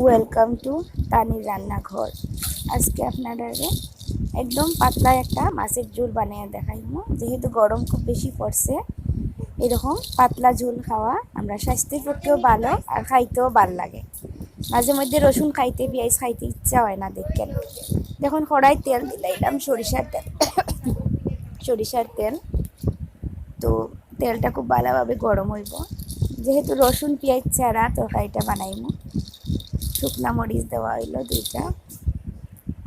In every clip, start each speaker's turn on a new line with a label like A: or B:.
A: Welcome to তানির রান্নাঘর। আজকে আপনাদেরকে একদম পাতলা একটা মাছের ঝোল বানিয়ে দেখাইবো। যেহেতু গরম খুব বেশি পড়ছে, এরকম পাতলা ঝোল খাওয়া আমরা স্বাস্থ্যের পক্ষেও ভালো আর খাইতেও ভালো লাগে। মাঝে মধ্যে রসুন খাইতে, পেঁয়াজ খাইতে ইচ্ছা হয় না। দেখুন কড়াই তেল দিলাম, সরিষার তেল। তো তেলটা খুব ভালোভাবে গরম হইব। যেহেতু রসুন পেঁয়াজ ছাড়া তরকারিটা বানাইমু, শুকনা মরিচ দেওয়া হইল 2টা।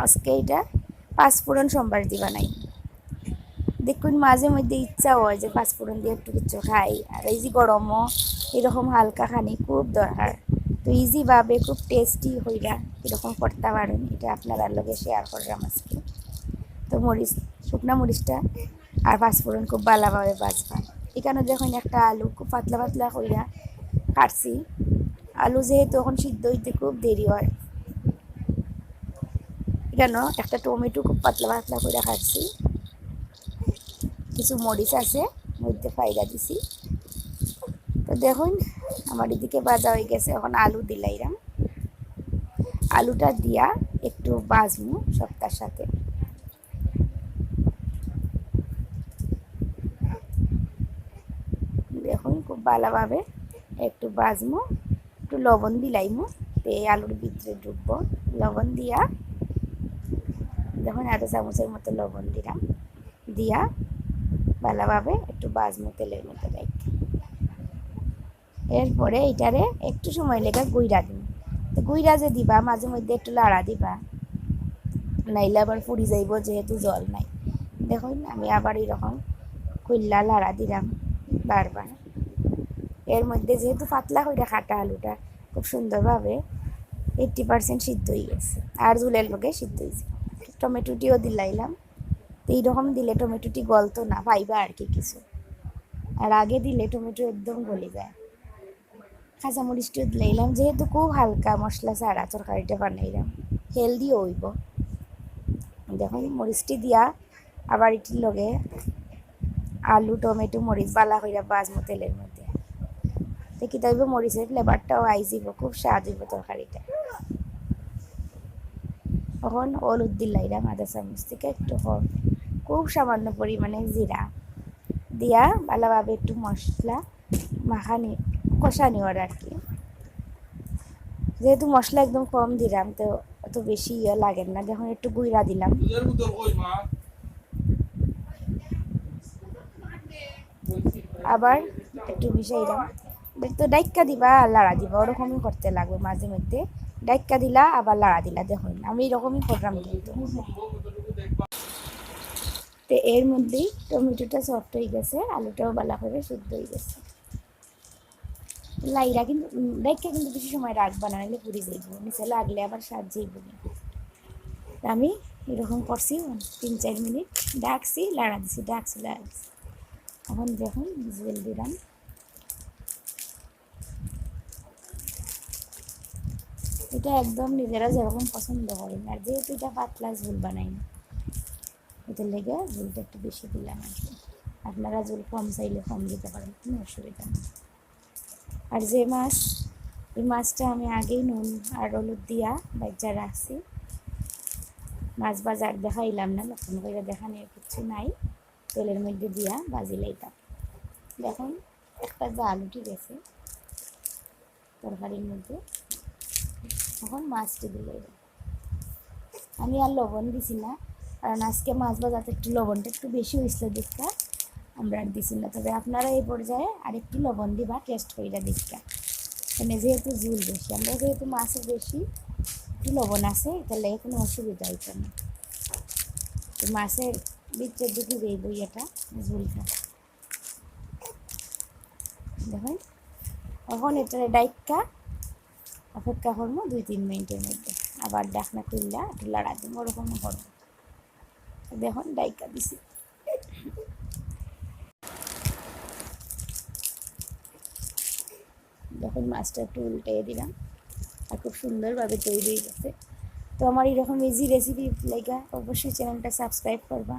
A: আজকে এটা পাঁচফোড়ন সোমবার দিয়ে বানাই। দেখুন মাঝে মধ্যে ইচ্ছা হয় যে পাঁচফোড়ন দিয়ে একটু কিছু খাই, আর এই যে গরমও এরকম হালকা খানি খুব দরকার। তো ইজিভাবে খুব টেস্টি হইরা এরকম করতে পারেন, এটা আপনারা লগে শেয়ার করলাম আজকে। তো মরিচ, শুকনা মরিচটা আর পাঁচফোড়ন খুব ভালোভাবে বাজবা। এখানে দেখুন একটা আলু খুব পাতলা পাতলা কইরা কাটছি। আলু যেহেতু এখন সিদ্ধ হইতে খুব দেরি হয়, এখানে একটা টমেটো খুব পাতলা পাতলা করে কাটছি। কিছু মরিচ আছে মধ্যে ফাইদা দিছি। তো দেখুন আমার এদিকে ভাজা হয়ে গেছে। এখন আলু দিলাইরাম, আলুটা দিয়া একটু ভাজমু সবটার সাথে। দেখুন খুব ভালোভাবে একটু ভাজমু, একটু লবণ দিলাইমু, তো এই আলুর ভিতরে ঢুকবো। লবণ দিয়া দেখুন আধা চামচের মতো লবণ দিলাম, দিয়া ভালোভাবে একটু ভাজমু তেলের মধ্যে রেখে। এরপরে এটারে একটু সময় লেগে গুইরা দিন। তো গুইরা যে দিবা মাঝে মধ্যে একটু লাড়া দিবা, নাইলে আবার পুড়ি যাইব, যেহেতু জল নাই। দেখুন আমি আবার এরকম খুললা লাড়া দিলাম বারবার। এর মধ্যে যেহেতু পাতলা করে কাটা আলুটা খুব সুন্দরভাবে 80% সিদ্ধ হয়ে গেছে, আর ঝুলের লগে সিদ্ধ হয়েছে। টমেটোটিও দিলাইলাম। তো এইরকম দিলে টমেটোটি গলতো না, পাইবা আর কি কিছু। আর আগে দিলে টমেটো একদম গলে যায়। কাঁচামরিচটিও দিলাম, যেহেতু খুব হালকা মশলা ছাড়া তরকারিটা বানাইলাম, হেলদিও হইব। দেখুন মরিচটি দিয়া আবার এটির লগে আলু টমেটো মরিচ বালা হইয়া বাজমো তেলের মধ্যে। দেখি তাইব মরিচের ফ্লেভারটাও আইজিব, খুব স্বাদ হইব তরকারিটা। এখন হলুদ দিলাইলাম আধা চামচ থেকে একটু কম, খুব সামান্য পরিমাণে জিরা দিয়া ভালোভাবে একটু মশলা মাখানি কষা নেওয়ার আর কি। যেহেতু মশলা একদম কম দিলাম, তো অত বেশি লাগে না। দেখুন একটু গুঁড়া দিলাম, আবার একটু মিশাইলাম। তো ডাইক্কা দিবা আর লাড়া দিবা, ওরকমই করতে লাগবে। মাঝে মধ্যে ডাইক্কা দিলা আবার লাড়া দিলা। দেখুন আমি এরকমই করলাম কিন্তু। তো এর মধ্যেই টমেটোটা সফট হয়ে গেছে, আলুটাও ভালো করে সিদ্ধ হয়ে গেছে। লাইরা কিন্তু ডাইক্কা কিন্তু বেশি সময় রাখবা না, নাহলে পুড়ে যাইব, নিচে লাগলে আবার স্বাদ যাইব না। আমি এরকম করছি 3-4 মিনিট ডাকছি, লাড়া দিছি, ডাকছি লাড়া দিছি। এখন দেখুন জল দিলাম। এটা একদম নিজেরা যেরকম পছন্দ করেন, আর যেহেতু এটা পাতলা ঝোল বানাই না, এটার লেগে ঝোলটা একটু বেশি দিলাম আর কি। আপনারা ঝোল কম চাইলে কম দিতে পারেন, কোনো অসুবিধা নেই। আর যে মাছ, এই মাছটা আমি আগেই নুন আর হলুদ দিয়া বাচ্চা রাখছি। মাছ বাজার দেখাইলাম না, নতুন করে দেখানোর কিছু নাই। তেলের মধ্যে দিয়া ভাজি লাইতাম। দেখুন একটা যে আলুটি গেছে তরকারির মধ্যে, এখন মাছটি দিলে আমি আর লবণ দিছি না, কারণ আজকে মাছ ভাজাতে একটু লবণটা একটু বেশি হয়েছিল দেখা আমরা আর দিছি না। তবে আপনারা এই পর্যায়ে আর একটু লবণ দিবা টেস্ট কইরা দেখা, মানে যেহেতু ঝুল বেশি, আমরা যেহেতু মাছের বেশি একটু লবণ আছে, তাহলে কোনো অসুবিধা হইতো না। তো মাছের ভিতরের দিকে যেই বইয়াটা ঝুলটা দেখুন। এখন এটা ডাইক্কা অপেক্ষা করবো 2-3 মিনিটের মধ্যে, আবার ডাকনা খুললা একটু লাড়া দিব, ওরকম করবো। দেখুন ডাইক্কা দিছি। দেখুন মাছটা একটু উল্টে দিলাম, আর খুব সুন্দরভাবে তৈরি হয়ে গেছে। তো আমার এরকম ইজি রেসিপি লেগা অবশ্যই চ্যানেলটা সাবস্ক্রাইব করবা।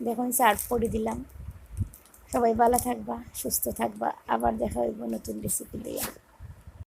A: দেখুন সার্ভ করে দিলাম। সবাই ভালো থাকবা, সুস্থ থাকবা, আবার দেখা হইব নতুন রেসিপি দিয়ে।